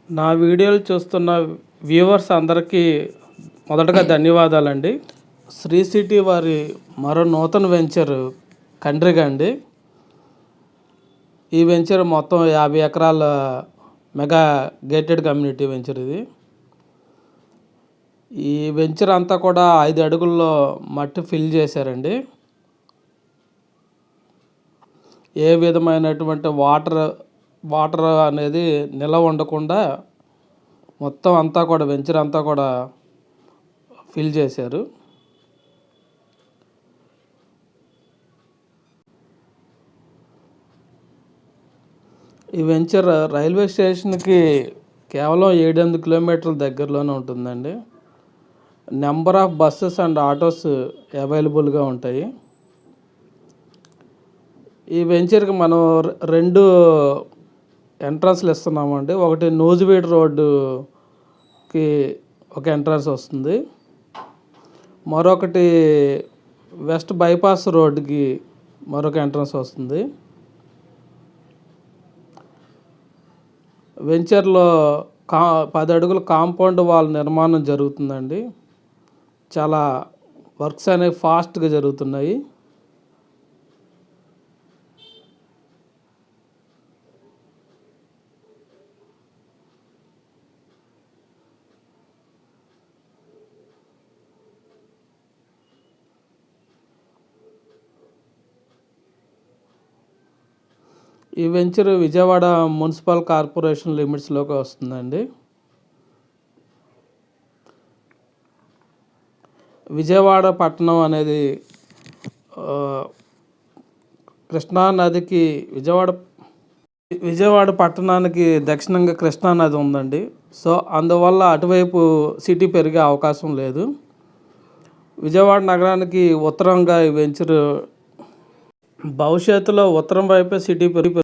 నా వీడియోలు చూస్తున్న వ్యూవర్స్ అందరికీ మొదటగా ధన్యవాదాలండి. శ్రీ సిటీ వారి మరో నూతన వెంచర్ కండ్రిగ అండి. ఈ వెంచర్ మొత్తం 50 ఎకరాల మెగా గేటెడ్ కమ్యూనిటీ వెంచర్ ఇది. ఈ వెంచర్ అంతా కూడా 5 అడుగుల్లో మట్టి ఫిల్ చేశారండి. ఏ విధమైనటువంటి వాటర్ అనేది నిల్వ ఉండకుండా మొత్తం అంతా కూడా వెంచర్ అంతా కూడా ఫిల్ చేశారు. ఈ వెంచర్ రైల్వే స్టేషన్కి కేవలం 7-8 కిలోమీటర్ల దగ్గరలోనే ఉంటుందండి. Number of buses and autos అవైలబుల్గా ఉంటాయి. ఈ వెంచర్కి మనం 2 ఎంట్రన్స్లు ఇస్తున్నామండి. ఒకటి నూజివీడు రోడ్డుకి ఒక ఎంట్రన్స్ వస్తుంది, మరొకటి వెస్ట్ బైపాస్ రోడ్డుకి మరొక ఎంట్రన్స్ వస్తుంది. వెంచర్లో 10 అడుగుల కాంపౌండ్ వాల్ నిర్మాణం జరుగుతుందండి. చాలా వర్క్స్ అనేవి ఫాస్ట్గా జరుగుతున్నాయి. ఈ వెంచర్ విజయవాడ మున్సిపల్ కార్పొరేషన్ లిమిట్స్లోకి వస్తుందండి. విజయవాడ పట్టణం అనేది కృష్ణానదికి విజయవాడ పట్టణానికి దక్షిణంగా కృష్ణానది ఉందండి. సో అందువల్ల అటువైపు సిటీ పెరిగే అవకాశం లేదు. విజయవాడ నగరానికి ఉత్తరంగా ఈ వెంచర్ భవిష్యత్తులో ఉత్తరం వైపే సిటీ